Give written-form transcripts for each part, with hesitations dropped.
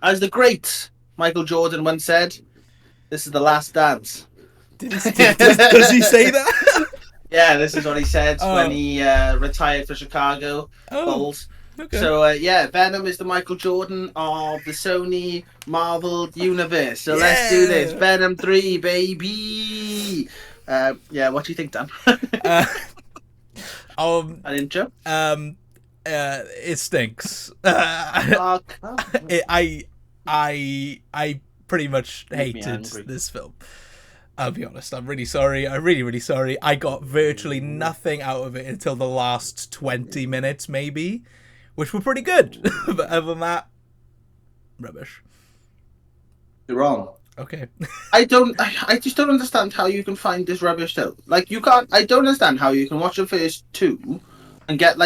As the great Michael Jordan once said, this is the last dance. Does he say that? Yeah, this is what he said when Oh. he retired for Chicago Oh. Bulls. Okay. So, Venom is the Michael Jordan of the Sony Marvel universe. So let's do this. Yeah. Venom 3, baby! What do you think, Dan? Uh, um. An intro? It stinks. Oh, come on. I pretty much Make me hated angry. this film. I'll be honest. I'm really sorry. I'm really, really sorry. I got virtually nothing out of it until the last 20 minutes, maybe, which were pretty good. But other than that, rubbish. You're wrong. Okay. I just don't understand how you can find this rubbish though. Like you can't. I don't understand how you can watch the first two and get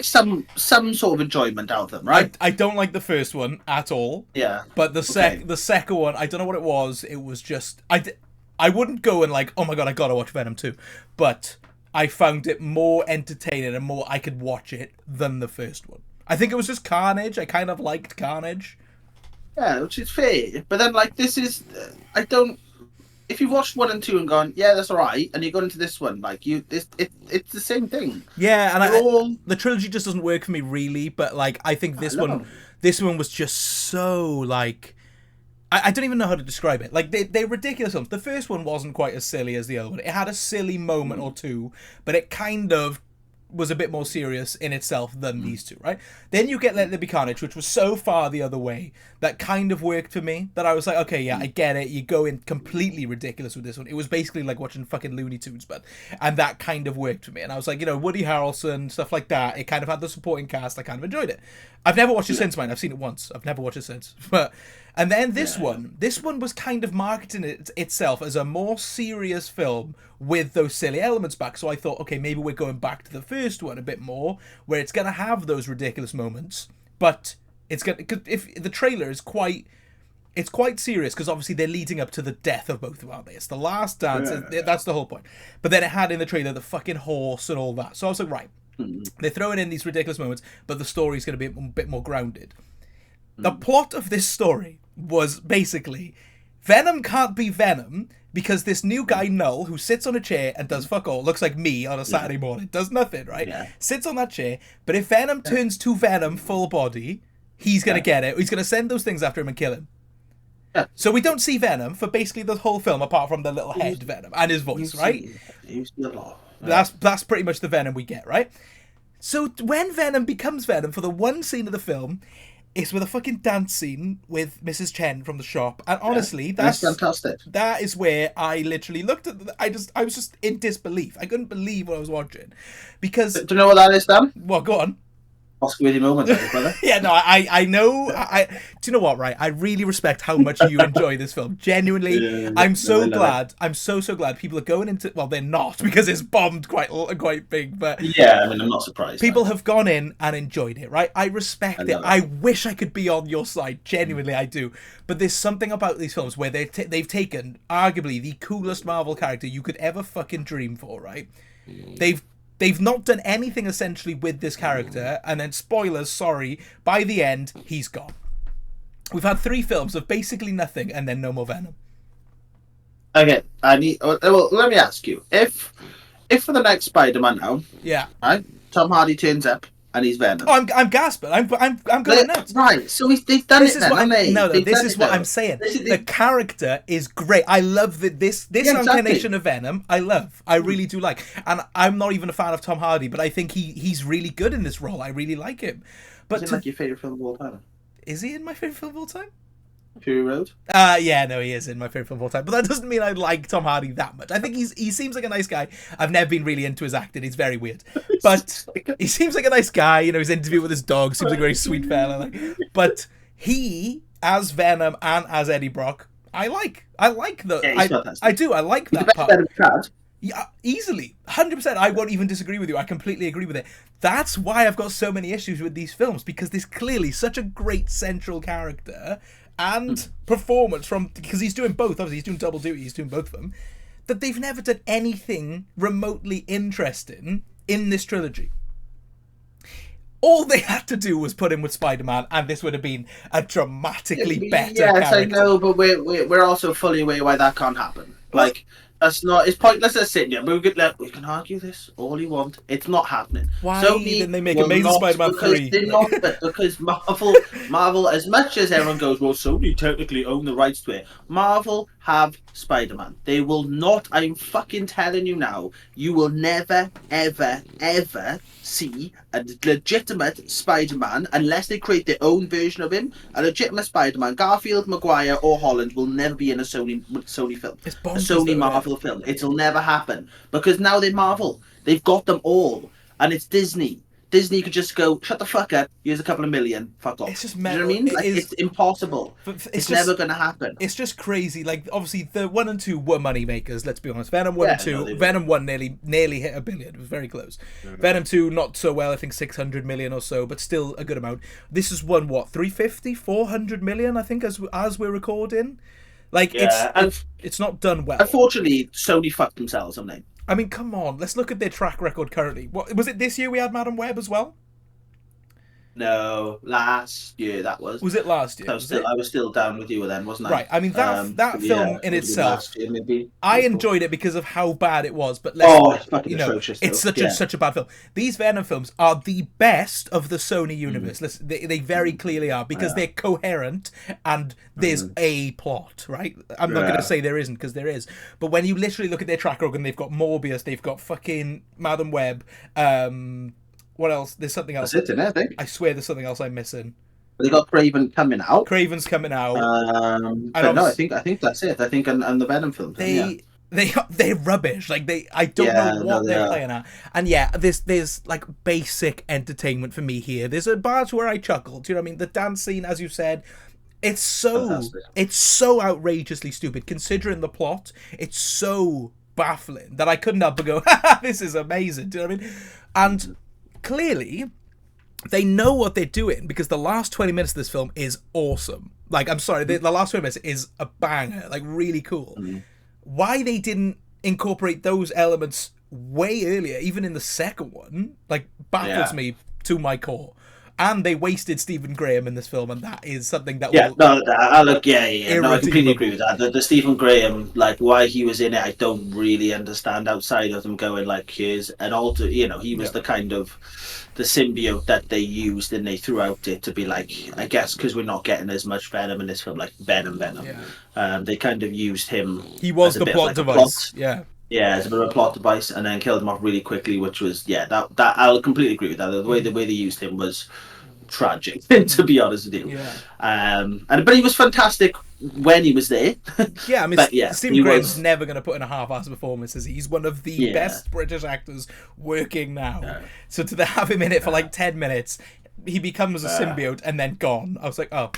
some sort of enjoyment out of them, right? I don't like the first one at all. Yeah. But the second one, I don't know what it was. It was just I wouldn't go and like, oh my god, I gotta watch Venom 2. But I found it more entertaining and more I could watch it than the first one. I think it was just Carnage. I kind of liked Carnage. Yeah, which is fair. But then, like, this is, I don't. If you've watched 1 and 2 and gone, yeah, that's all right, and you go into this one, like, it's the same thing. Yeah, and the trilogy just doesn't work for me really. But like, I think this one was just so like, I don't even know how to describe it. Like, they're ridiculous films. The first one wasn't quite as silly as the other one. It had a silly moment or two, but it kind of was a bit more serious in itself than these two, right? Then you get Let There Be Carnage, which was so far the other way that kind of worked for me, that I was like, okay, yeah, I get it. You go in completely ridiculous with this one. It was basically like watching fucking Looney Tunes, and that kind of worked for me. And I was like, Woody Harrelson, stuff like that. It kind of had the supporting cast. I kind of enjoyed it. I've never watched it since, man. I've seen it once. I've never watched it since. And then this one was kind of marketing itself as a more serious film with those silly elements back. So I thought, okay, maybe we're going back to the first one a bit more, where it's going to have those ridiculous moments, but it's going to, if the trailer is quite serious, because obviously they're leading up to the death of both of them, aren't they? It's the last dance. Yeah. That's the whole point. But then it had in the trailer the fucking horse and all that. So I was like, right, they're throwing in these ridiculous moments, but the story's going to be a bit more grounded. The plot of this story was basically Venom can't be Venom because this new guy, Null, who sits on a chair and does fuck all, looks like me on a Saturday morning, does nothing, right? Yeah. Sits on that chair, but if Venom turns to Venom full body, he's going to get it. He's going to send those things after him and kill him. Yeah. So we don't see Venom for basically the whole film, apart from the little head Venom and his voice, right? That's pretty much the Venom we get, right? So when Venom becomes Venom for the one scene of the film, it's with a fucking dance scene with Mrs. Chen from the shop, and honestly, that's fantastic. That is where I literally looked at. I was just in disbelief. I couldn't believe what I was watching, because do you know what that is, Dan? Well, go on. Oscar-worthy moment, brother. Yeah, no, I know. Do you know what? Right, I really respect how much you enjoy this film. Genuinely, I'm so glad. I'm so glad people are going into. Well, they're not, because it's bombed quite big. But yeah, I mean, I'm not surprised. People have gone in and enjoyed it. Right, I respect it. I wish I could be on your side. Genuinely, I do. But there's something about these films where they've taken arguably the coolest Marvel character you could ever fucking dream for. Right, They've not done anything essentially with this character, and then spoilers, sorry, by the end, he's gone. We've had 3 films of basically nothing, and then no more Venom. Okay, let me ask you, if for the next Spider-Man now, yeah, right, Tom Hardy turns up and he's Venom. Oh, I'm gasping. I'm going nuts. Right, so they've done this it. This is what I'm saying. The character is great. I love this incarnation of Venom. I really do like. And I'm not even a fan of Tom Hardy, but I think he's really good in this role. I really like him. But is it like your favorite film of all time? Is he in my favorite film of all time? Fury Road? Yeah, no, he is in my favorite film of all time. But that doesn't mean I like Tom Hardy that much. I think he seems like a nice guy. I've never been really into his acting. He's very weird. But he seems like a nice guy. His interview with his dog seems like a very sweet fella. But he, as Venom and as Eddie Brock, I like the. Yeah, I do. I like that part. Yeah, easily. 100%. I won't even disagree with you. I completely agree with it. That's why I've got so many issues with these films, because there's clearly such a great central character and performance because he's doing both. Obviously, he's doing double duty. He's doing both of them. That they've never done anything remotely interesting in this trilogy. All they had to do was put him with Spider-Man, and this would have been a dramatically better Yes, I character. know, but we're also fully aware why that can't happen. Well, Like that's not. It's pointless to sit here. But we can argue this all you want. It's not happening. why Sony didn't they make will Amazing not Spider-Man because 3? they're Like, not because Marvel. As much as everyone goes, well, Sony technically own the rights to it. Marvel have Spider-Man. They will not. I'm fucking telling you now. You will never, ever, ever see a legitimate Spider-Man unless they create their own version of him. A legitimate Spider-Man, Garfield, Maguire, or Holland will never be in a Sony film, it's a bonkers Sony though, isn't it? Marvel film. It'll never happen because now they're Marvel. They've got them all, and it's Disney. Disney could just go, shut the fuck up. Here's a couple of million. Fuck It's off. just Do you know what I mental. mean? It Like is. it's impossible. But It's never going to happen. it's just crazy. Like obviously the 1 and 2 were money makers. Let's be honest. Venom 1 and Yeah, 2. no, they were. Venom 1 nearly hit a billion. It was very close. Venom 2 not so well. I think 600 million or so, but still a good amount. This has won what 350, 400 million. I think as we're recording. Like Yeah, and it's not done well. unfortunately, Sony fucked themselves, haven't they? I mean, come on. Let's look at their track record currently. What was it this year? We had Madam Web as well. No, last year that was. Was it last year? I was still down with you then, wasn't I? Right. I mean that Yeah, film in it would be itself. last year, maybe. I April. enjoyed it because of how bad it was, but Oh, it's fucking atrocious. it's Though. such a bad film. These Venom films are the best of the Sony universe. Listen, they very clearly are because they're coherent and there's a plot, right? I'm not going to say there isn't because there is, but when you literally look at their track record, they've got Morbius, they've got fucking Madam Web. What else? There's something else. That's it, I think. I swear, there's something else I'm missing. They got Craven coming out. Craven's coming out. But no, I think that's it. I think and the Venom film. They're rubbish. Like I don't know what they're playing at. And yeah, there's like basic entertainment for me here. There's a part where I chuckled. Do you know what I mean? The dance scene, as you said, it's so outrageously stupid considering the plot. It's so baffling that I couldn't help but go, "This is amazing." Do you know what I mean? And clearly, they know what they're doing because the last 20 minutes of this film is awesome. Like, I'm sorry, the last 20 minutes is a banger, like really cool. Why they didn't incorporate those elements way earlier, even in the second one, like baffles me to my core. And they wasted Stephen Graham in this film, and that is something that no, I completely agree with that. The Stephen Graham, like why he was in it, I don't really understand outside of them going like, here's an alter. You know, he was the kind of the symbiote that they used and they throughout it to be like, I guess because we're not getting as much Venom in this film, like Venom. They kind of used him. He was the plot device. Yeah, it's a bit of a plot device, and then killed him off really quickly, which was that I'll completely agree with that. The way they used him was tragic, to be honest with you. But he was fantastic when he was there. Yeah, I mean, Stephen Graham's never going to put in a half-assed performance, is he? He's one of the best British actors working now. So to have him in it for like 10 minutes, he becomes a symbiote and then gone. I was like, oh.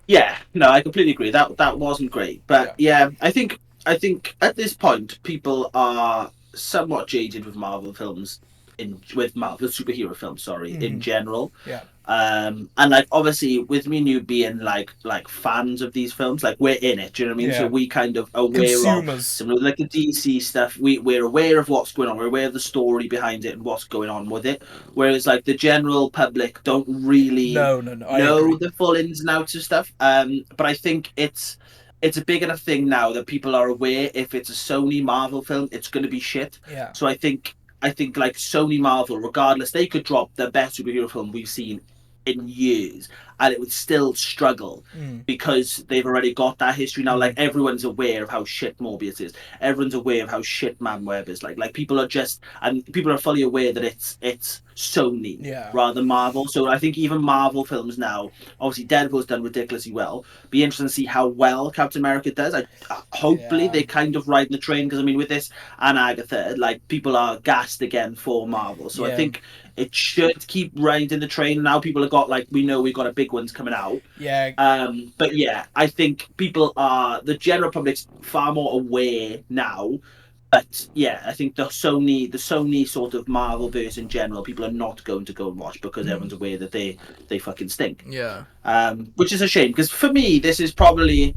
Yeah, no, I completely agree. That wasn't great, but I think at this point people are somewhat jaded with Marvel films, with Marvel superhero films, in general. And like obviously with me and you being like fans of these films, like we're in it. Do you know what I mean? So we kind of aware of some of like the DC stuff. We're aware of what's going on. We're aware of the story behind it and what's going on with it. Whereas like the general public don't really know the full ins and outs of stuff. But I think it's a big enough thing now that people are aware if it's a Sony Marvel film, it's going to be shit. So I think like Sony Marvel, regardless, they could drop the best superhero film we've seen in years and it would still struggle because they've already got that history now. Like everyone's aware of how shit Morbius is. Everyone's aware of how shit Man Web is. Like people are fully aware that it's Sony rather than Marvel. So I think even Marvel films now, obviously Deadpool's done ridiculously well. Be interesting to see how well Captain America does. Hopefully they kind of ride the train because I mean with this and Agatha, like people are gassed again for Marvel. So I think it should keep riding the train. Now people have got we know we've got a big ones coming out. But I think the general public's far more aware now. But I think the Sony sort of Marvel verse in general, people are not going to go and watch because everyone's aware that they fucking stink. Which is a shame because for me this is probably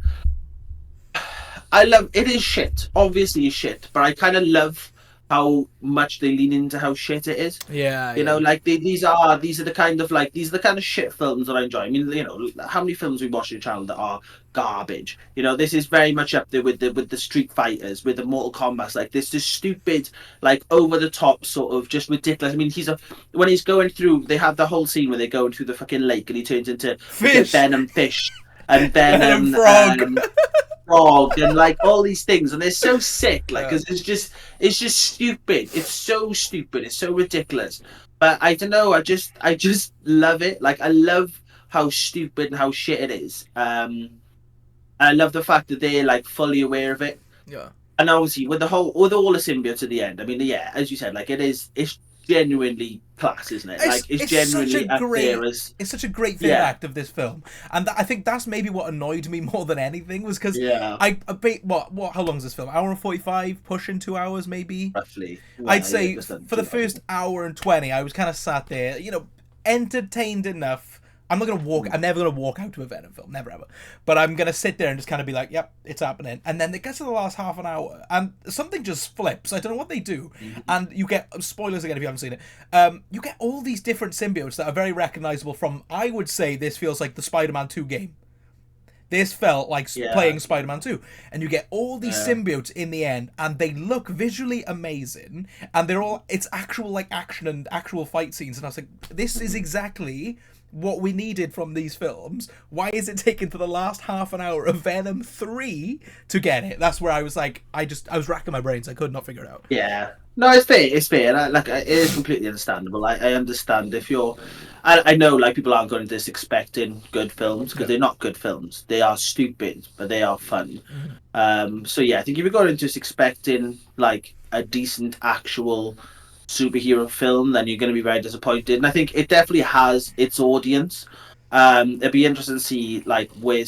it is shit. Obviously it's shit, but I kind of love how much they lean into how shit it is. Yeah, You know, yeah. like these are the kind of like these are the kind of shit films that I enjoy. I mean, you know, how many films we watch on the channel that are garbage? You know, this is very much up there with the Street Fighters, with the Mortal Kombat's. Like this is stupid, like over the top, sort of just ridiculous. I mean, when he's going through, they have the whole scene where they're going through the fucking lake and he turns into fucking Fish. Venom fish and Venom Venom frog. frog and like all these things, and they're so sick, like, Yeah. because it's just stupid. It's so stupid. It's so ridiculous. But I don't know. I just love it. Like I love how stupid and how shit it is. I love the fact that they're like fully aware of it, Yeah. and obviously with all the symbiotes at the end. I mean, yeah, as you said, like it's genuinely class, isn't it? Like it's It's such a genuinely up there great as it's such a great third yeah, act of this film, and I think that's maybe what annoyed me more than anything was because yeah, what how long is this film? Hour and 45, pushing 2 hours maybe. roughly. I'd Well, yeah, say just under for the 2 hours. first hour and 20, I was kind of sat there, entertained enough. I'm not gonna walk. I'm never gonna walk out to a Venom film, never ever. But I'm gonna sit there and just kind of be like, "Yep, it's happening." And then it gets to the last half an hour, and something just flips. I don't know what they do, and you get spoilers again if you haven't seen it. You get all these different symbiotes that are very recognizable from. I would say this feels like the Spider-Man 2 game. This felt like Yeah, playing Spider-Man 2. And you get all these yeah. symbiotes in the end, and they look visually amazing, and it's actual like action and actual fight scenes. And I was like, this is exactly what we needed from these films. Why is it taking to the last half an hour of Venom 3 to get it? That's where I was like, I was racking my brains. I could not figure it out. Yeah. No, it's fair. It's fair. And it is completely understandable. I understand if you're. I know like people aren't going to this expecting good films because Yeah. they're not good films. They are stupid, but they are fun. Mhm. So yeah, I think if you're going into this expecting like a decent actual superhero film, then you're going to be very disappointed. And I think it definitely has its audience. It'd be interesting to see like where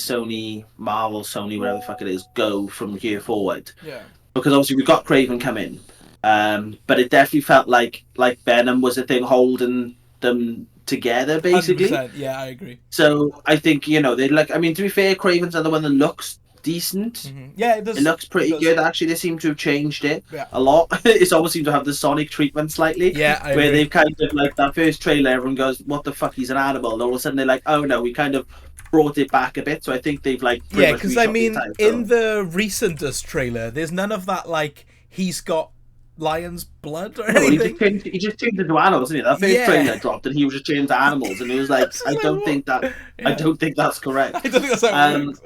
Marvel, Sony, whatever the fuck it is, go from here forward. Yeah. Because obviously we've got Craven come in, but it definitely felt like Venom was a thing holding them together, basically. 100%. Yeah, I agree. So I think they like. I mean, to be fair, Craven's another one that looks decent. Yeah, it It does. looks It pretty does. good. Actually, they seem to have changed it Yeah. a lot. It's almost seemed to have the Sonic treatment slightly, Yeah, I where agree. they've kind of like that first trailer, everyone goes, "What the fuck? He's an animal." And all of a sudden they're like, "Oh no, we kind of brought it back a bit." So I think they've like pretty Yeah, much because I reshot the mean, entire in film. the recentest trailer, there's none of that like he's got lion's blood or No, anything. he just turned into animals, didn't he? That first Yeah, trailer dropped, and he was just turned into animals, and it was like, it's just like what? I Yeah, don't think that's I correct. don't think that's how it Um, works.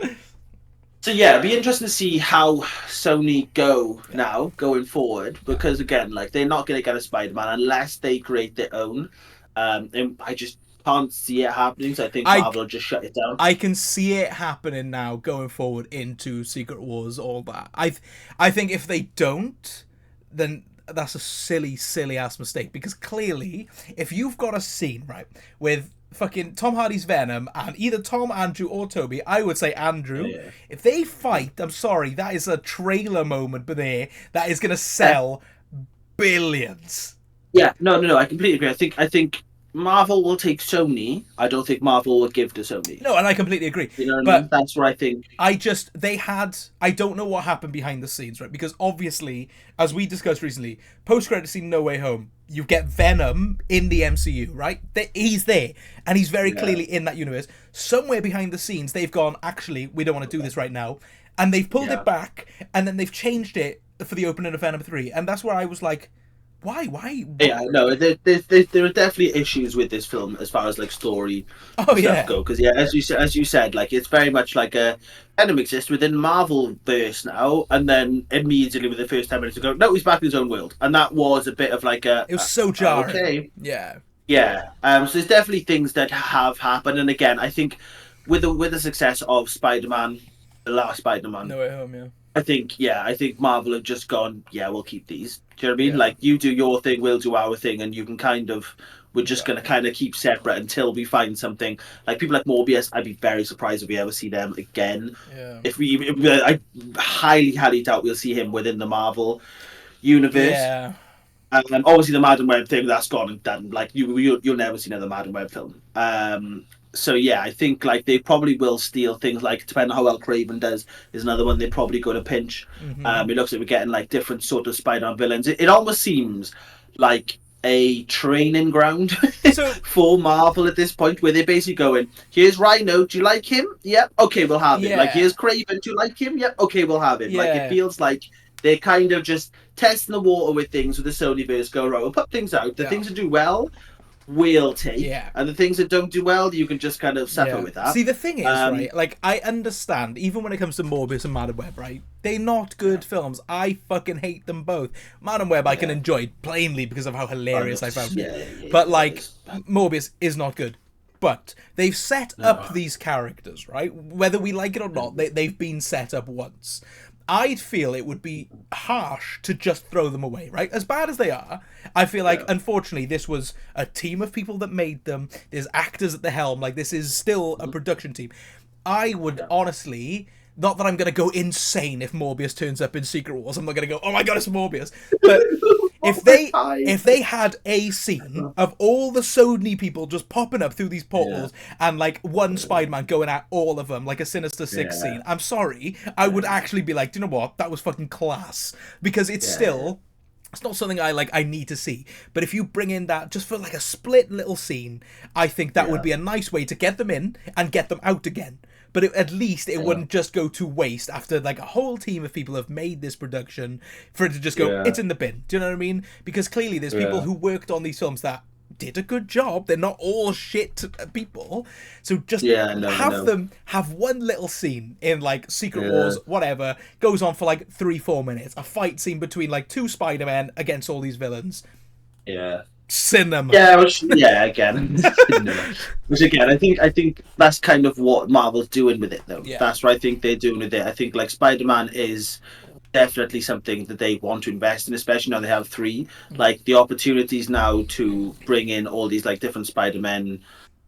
so yeah, it'd be interesting to see how Sony go Yeah, now going forward, yeah. because again, like they're not going to get a Spider-Man unless they create their own. And I just can't see it happening. So I think I Marvel will just shut it down. I can see it happening now going forward into Secret Wars, all that. I think if they don't, then that's a silly ass mistake because clearly, if you've got a scene right with fucking Tom Hardy's Venom and either Tom, Andrew, or Toby, I would say Andrew. Yeah. If they fight, I'm sorry, that is a trailer moment, but that is gonna Uh, sell billions. yeah, no, I completely agree. I think Marvel will take Sony. I don't think Marvel will give to Sony. No, and I completely agree. You know what I mean? But That's where I think. I don't know what happened behind the scenes, right? Because obviously, as we discussed recently, post-credit scene No Way Home, you get Venom in the MCU, right? He's there, and he's very Yeah, clearly in that universe. Somewhere behind the scenes, they've gone, actually, we don't want to do this right now. And they've pulled yeah. it back, and then they've changed it for the opening of Venom 3. And that's where I was like, why? Yeah, no, there are definitely issues with this film as far as like story Oh, stuff yeah. go. Because yeah, as you said, like it's very much like a Venom exists within Marvel verse now, and then immediately with the first 10 minutes ago, no, he's back in his own world, and that was a bit of like It was so jarring. okay, Yeah. yeah. So there's definitely things that have happened, and again, I think with the success of Spider-Man, the last Spider-Man, No Way Home, yeah. I think Marvel have just gone, yeah, we'll keep these. Do you know what I mean? Yeah. Like you do your thing, we'll do our thing, and you can we're just Yeah. gonna kind of keep separate until we find something. Like people like Morbius, I'd be very surprised if we ever see them again. Yeah. I highly doubt we'll see him within the Marvel universe. Yeah. Obviously the Madam Web thing that's gone and done. Like you'll never see another Madam Web film. So yeah, I think like they probably will steal things like depending on how well Craven does is another one they're probably going to pinch. It looks like we're getting like different sort of Spider-Man villains. It almost seems like a training ground So for Marvel at this point, where they're basically going, "Here's Rhino. Do you like him? Yep. Okay, we'll have him. Like yeah, here's Craven. Do you like him? Yep. Okay, we'll have him." Like it yeah, feels like they're kind of just testing the water with things with the Sonyverse. Go right. We'll put things out. The yeah, things that do well will take, yeah. and the things that don't do well, you can just kind of suffer Yeah. with that. See, the thing is, Um, right? Like, I understand, even when it comes to Morbius and Madam Web, right? They're not good yeah, films. I fucking hate them both. Madam Web, I can yeah, enjoy plainly because of how hilarious I found it. yeah, yeah, But, it like, is. Morbius is not good. But they've set up No. these characters, right? Whether we like it or not, they've been set up once. I'd feel it would be harsh to just throw them away, right? As bad as they are, I feel like, Yeah, unfortunately, this was a team of people that made them. There's actors at the helm. Like, this is still a production team. I would yeah. honestly, not that I'm going to go insane if Morbius turns up in Secret Wars. I'm not going to go, oh my god, it's Morbius. But if All the they time. if they had a scene of all the Sony people just popping up through these Yeah, portals and like one Spider-Man going at all of them, like a Sinister Six yeah, scene, I'm sorry, I would yeah, actually be like, do you know what? That was fucking class. Because it's yeah, still, it's not something I need to see. But if you bring in that just for like a split little scene, I think that would yeah, be a nice way to get them in and get them out again. But at least it yeah, wouldn't just go to waste after like a whole team of people have made this production for it to just go, yeah, it's in the bin. Do you know what I mean? Because clearly there's people yeah, who worked on these films that did a good job. They're not all shit people. So just yeah. No, I have know. them have one little scene in like Secret Yeah, Wars, whatever, goes on for like 3-4 minutes. A fight scene between like two Spider-Men against all these villains. yeah. Cinema. Yeah, yeah, again, cinema. Which again, I think that's kind of what Marvel's doing with it, though. Yeah. That's what I think they're doing with it. I think like Spider-Man is definitely something that they want to invest in, especially now they have three. Like the opportunities now to bring in all these like different Spider-Men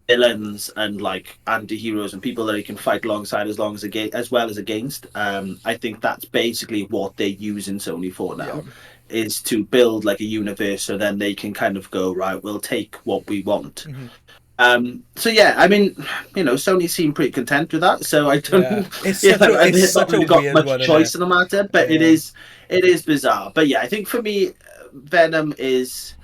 villains and like anti-heroes and people that he can fight alongside as well as against. I think that's basically what they're using Sony for Yeah. now, is to build like a universe so then they can kind of go, right, we'll take what we want. Mm-hmm. So yeah, I mean, Sony seem pretty content with that. So I don't, Yeah. It's yeah, such a it's they've not such a really got weird much one, isn't choice it? in the matter. But it Yeah. is, it is bizarre. But yeah, I think for me, Venom is,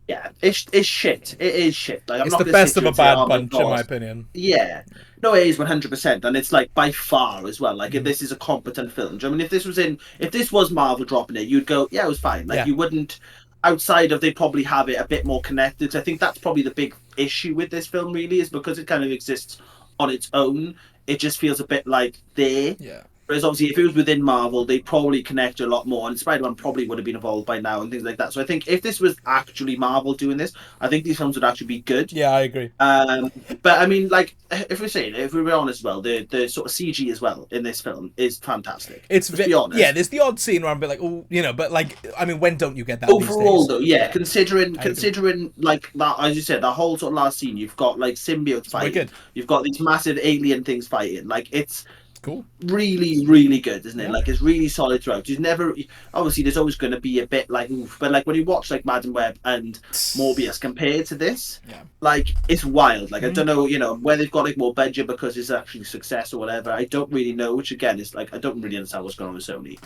yeah, it's shit. It is shit. Like I'm It's not the gonna sit best of here a and say, bad oh my bunch, in my god, opinion. yeah. No, it is 100%, and it's like by far as well. Like if Mm-hmm. this is a competent film, do you know what I mean, if this was Marvel dropping it, you'd go, yeah, it was fine. Like Yeah. you wouldn't. Outside of they probably have it a bit more connected. So I think that's probably the big issue with this film. Really, is because it kind of exists on its own. It just feels a bit like there. Yeah. Whereas obviously, if it was within Marvel, they probably connect a lot more, and Spider-Man probably would have been involved by now and things like that. So I think if this was actually Marvel doing this, I think these films would actually be good. Yeah, I agree. But I mean, like, if we were honest, well, the sort of CG as well in this film is fantastic. Let's be Yeah, honest. there's the odd scene where I'm a bit like, oh, but like, I mean, when don't you get that these Overall, days? though, yeah, Yeah, considering I agree. considering like that, as you said, the whole sort of last scene, you've got like symbiotes It's fighting, wicked. you've got these massive alien things fighting. Like, it's It's cool. really, really good, isn't it? Yeah. Like it's really solid throughout. There's never, obviously, there's always going to be a bit like, oof, but like when you watch like Madam Web and Morbius compared to this, Yeah. like it's wild. Like I Mhm. don't know, whether they've got like more budget because it's actually success or whatever. I don't really know. Which again is like I don't really understand what's going on with Sony.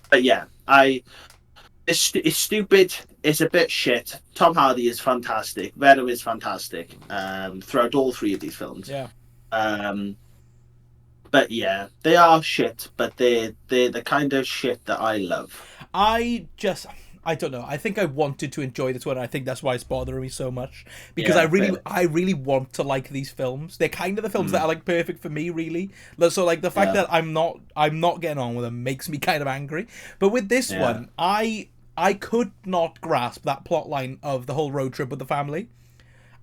But yeah, it's stupid. It's a bit shit. Tom Hardy is fantastic. Venom is fantastic. Throughout all three of these films. Yeah. Um, but yeah, they are shit, but they're the kind of shit that I love. I don't know. I think I wanted to enjoy this one. I think that's why it's bothering me so much because Yeah, fair. I really want to like these films. They're kind of the films that are like perfect for me, really. So like the fact Yeah, that I'm not getting on with them makes me kind of angry. But with this yeah, one, I could not grasp that plot line of the whole road trip with the family.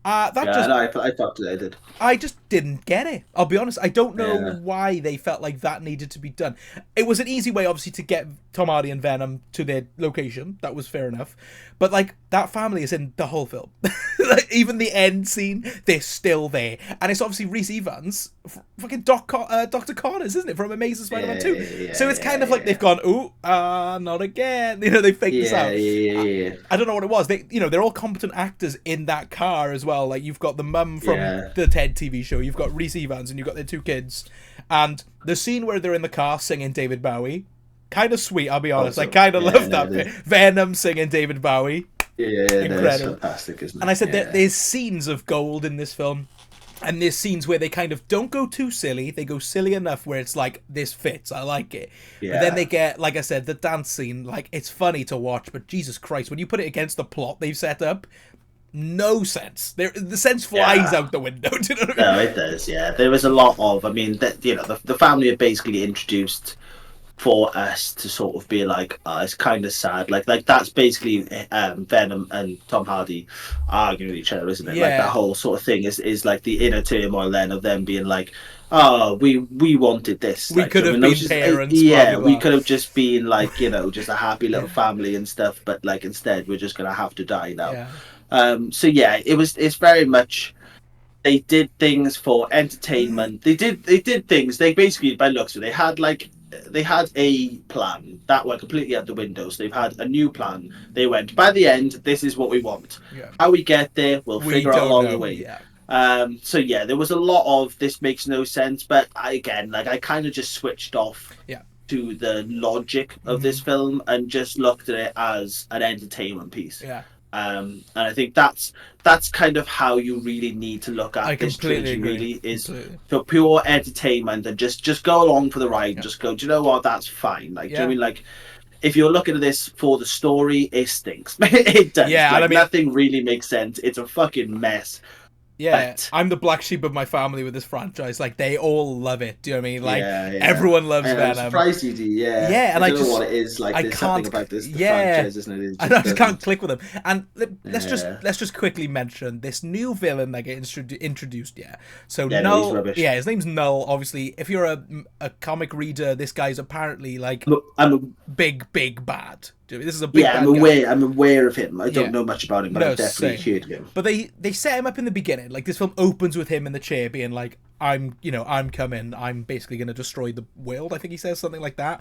That yeah. just And I thought I did. I just didn't get it. I'll be honest. I don't know Yeah. why they felt like that needed to be done. It was an easy way, obviously, to get Tom Hardy and Venom to their location. That was fair enough. But like that family is in the whole film. Like, even the end scene, they're still there, and it's obviously Rhys Evans, fucking Dr. Connors, isn't it, from Amazing Spider-Man 2? Yeah, So it's kind of like they've gone, ooh, not again. You know, they faked this out. Yeah. I don't know what it was. They're all competent actors in that car as well. Like, you've got the mum from the Ted TV show, you've got Rhys Evans, and you've got their two kids. And the scene where they're in the car singing David Bowie, kind of sweet, I'll be honest. I kind of love that bit. Venom singing David Bowie. Yeah, incredible. That's fantastic, isn't it? And I said there's scenes of gold in this film. And there's scenes where they kind of don't go too silly. They go silly enough where it's like, this fits. I like it. Yeah. But then they get, like I said, the dance scene. Like, it's funny to watch, but Jesus Christ, when you put it against the plot they've set up, no sense. The sense flies out the window. Do you know what I mean? No, it does, yeah. There was a lot of, I mean, the family are basically introduced for us to sort of be like, it's kind of sad. Like that's basically Venom and Tom Hardy arguing with each other, isn't it? Yeah. Like that whole sort of thing is like the inner turmoil then of them being like, oh, we wanted this. We like, could have been parents. Yeah, we could have just been like, just a happy little family and stuff. But like instead, we're just gonna have to die now. Yeah. So yeah, it's very much. They did things for entertainment. They did things. They basically, by looks of it, they had a plan that went completely out the window. So they've had a new plan. They went, by the end, this is what we want. Yeah. How we get there, we'll figure out along the way. Yeah. So yeah, there was a lot of this makes no sense, but I kind of just switched off to the logic of this film and just looked at it as an entertainment piece. Yeah. And I think that's kind of how you really need to look at this trilogy. Agree. Really is for pure entertainment and just go along for the ride. Yeah. Just go. Do you know what? That's fine. Like, do you know what I mean? Like, if you're looking at this for the story, it stinks. It does. Yeah, like, I mean, nothing really makes sense. It's a fucking mess. Yeah, I'm the black sheep of my family with this franchise. Like, they all love it. Do you know what I mean? Like, everyone loves Venom. I'm surprised you do, yeah. Yeah, and I don't know what it is. Like, there's something about this franchise, isn't it? I just can't click with them. And let's just quickly mention this new villain that gets introduced. Yeah, so Null. Yeah, his name's Null. Obviously, if you're a comic reader, this guy's apparently like big bad. This is a big I'm aware of him. I don't know much about him, but I've definitely heard of him. But they set him up in the beginning. Like, this film opens with him in the chair being like, I'm coming. I'm basically going to destroy the world. I think he says something like that.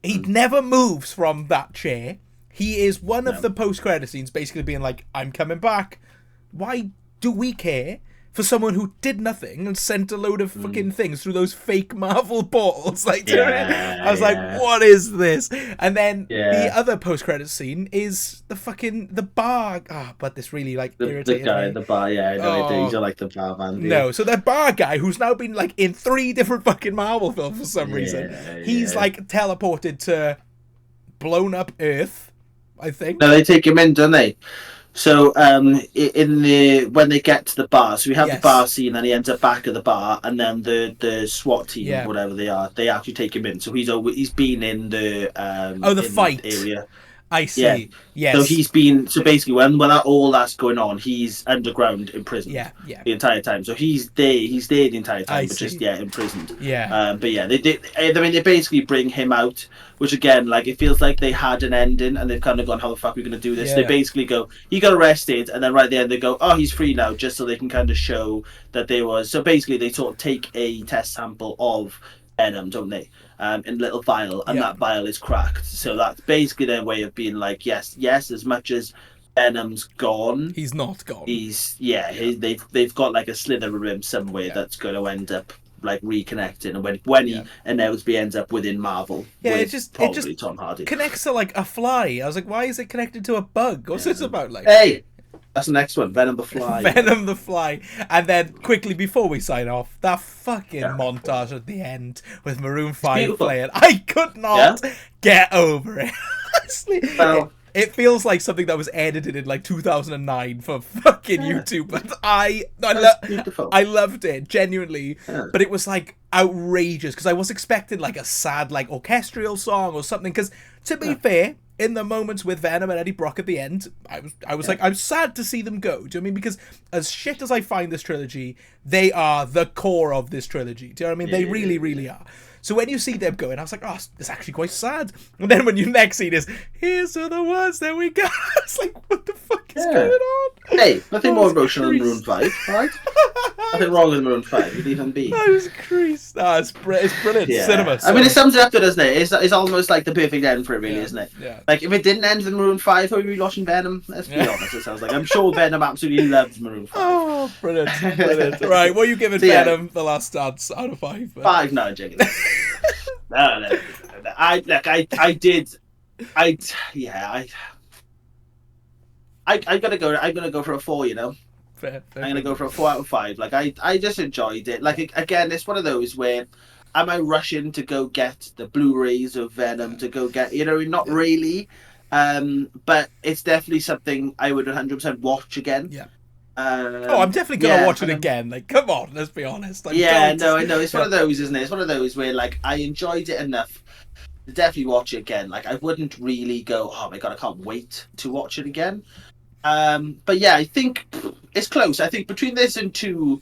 He never moves from that chair. He is one of the post-credit scenes basically being like, I'm coming back. Why do we care for someone who did nothing and sent a load of fucking things through those fake Marvel portals? Like, I was like, what is this? And then the other post-credit scene is the bar. But this really irritated the guy me. at the bar. Yeah, I know. He's like the bar man. No, so the bar guy who's now been like in 3 different fucking Marvel films for some reason. He's like teleported to blown up Earth, I think. No, they take him in, don't they? So when they get to the bar, so we have the bar scene, and he ends up back at the bar, and then the SWAT team, whatever they are, they actually take him in. So he's been in the fight area. I see. Yeah. Yes. So he's been basically when all that's going on, he's underground imprisoned. Yeah. The entire time. So he's there the entire time, just imprisoned. Yeah. But yeah, they basically bring him out, which again, like, it feels like they had an ending and they've kind of gone, how the fuck are we going to do this? Yeah. They basically go, he got arrested, and then right at the end they go, oh, he's free now, just so they can kind of show that there was. So basically they sort of take a test sample of Venom, don't they? In a little vial, and that vial is cracked. So that's basically their way of being like, yes, as much as Venom's gone, he's not gone. They've got like a slither of him somewhere that's going to end up like reconnecting, and when he inevitably ends up within Marvel, it just Tom Hardy connects to like a fly. I was like, why is it connected to a bug? What's this about? Like, hey, that's the next one, Venom the Fly. Venom the Fly. And then, quickly, before we sign off, that fucking montage at the end with Maroon 5 playing. I could not get over it. Honestly. Well, it feels like something that was edited in like 2009 for fucking YouTube. But I loved it, genuinely. Yeah. But it was like outrageous, because I was expecting like a sad like orchestral song or something. Because to be fair, in the moments with Venom and Eddie Brock at the end, I was like, I'm sad to see them go. Do you know what I mean? Because as shit as I find this trilogy, they are the core of this trilogy. Do you know what I mean? They really, really are. So when you see them going, I was like, oh, it's actually quite sad. And then when your next scene is, here's to the ones that we got. It's like, what the fuck is going on? Hey, nothing more emotional than Maroon 5, right? Nothing wrong with Maroon 5, you'd even be. I was creased. Oh, it's brilliant. Cinema. I mean, it sums it up, doesn't it? It's almost like the perfect end for it, really, isn't it? Yeah. Like, if it didn't end with Maroon 5, would we be watching Venom? Let's be honest, it sounds like. I'm sure Venom absolutely loves Maroon 5. Oh, brilliant. Right, what are you giving Venom The Last Dance out of 5? 5, no, I'm joking. No. I'm gonna go for a 4, you know. Fair. I'm gonna go for a 4 out of 5. Like I just enjoyed it. Like again, it's one of those where am I rushing to go get the Blu-rays of Venom to go get? You know, not really. But it's definitely something I would 100% watch again. Yeah. I'm definitely gonna watch it again. Like, come on, let's be honest. I know. It's one of those, isn't it? It's one of those where like I enjoyed it enough to definitely watch it again. Like I wouldn't really go, oh my god, I can't wait to watch it again. But yeah, I think it's close. I think between this and 2,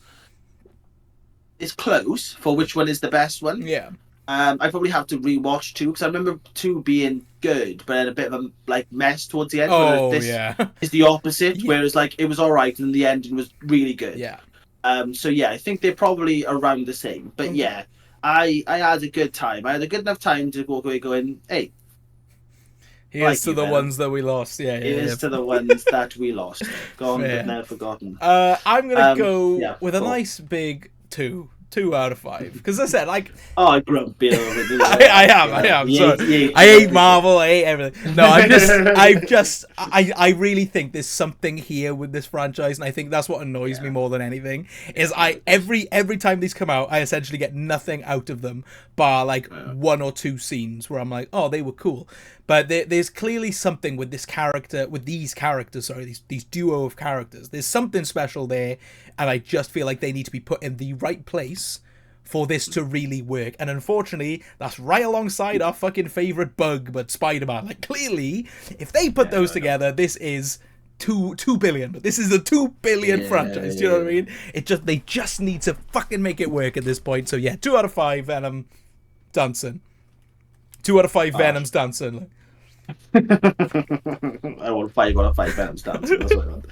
it's close for which one is the best one. Yeah. I probably have to rewatch 2 because I remember 2 being good, but then a bit of a like mess towards the end. Oh, this yeah. is the opposite, whereas like it was all right and the ending was really good. Yeah. So yeah, I think they're probably around the same. But yeah, I had a good time. I had a good enough time to walk away going, hey. Here's to the ones that we lost. Here's to the ones that we lost. Gone but never forgotten. I'm gonna go with a nice big 2 out of 5 because I said like grumpy over it. I am. Sorry. I hate Marvel. I hate everything. No, I really think there's something here with this franchise, and I think that's what annoys me more than anything. Is every time these come out, I essentially get nothing out of them, bar like 1 or 2 scenes where I'm like, oh, they were cool. But there's clearly something with these characters. Sorry, these duo of characters. There's something special there, and I just feel like they need to be put in the right place for this to really work. And unfortunately, that's right alongside our fucking favorite bug, but Spider-Man. Like clearly, if they put those together, this is 2 billion. This is a 2 billion franchise. Do you know what I mean? They just need to fucking make it work at this point. So yeah, 2 out of 5 Venom dancing. 2 out of 5 Venom's dancing. I want 5 out of 5 Venom's dancing. That's what I want.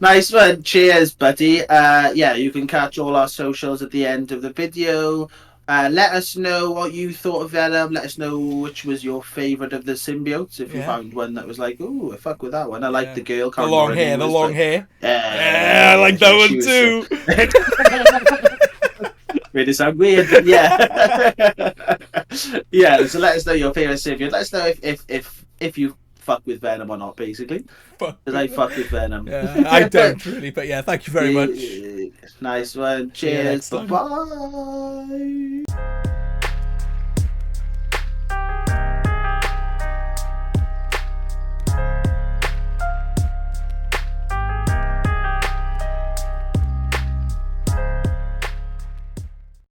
Nice one. Cheers, buddy. Yeah, you can catch all our socials at the end of the video. Let us know what you thought of Venom. Let us know which was your favourite of the symbiotes. If you found one that was like, ooh, I fuck with that one. I like the girl. The long hair. Yeah, I like that one too. Really sound weird, but yeah. Yeah, so let us know your favourite symbiote. Let us know if you fuck with Venom or not, basically. Because I fuck with Venom. Yeah, I don't really, but yeah, thank you very much. Nice one. Cheers. Bye-bye.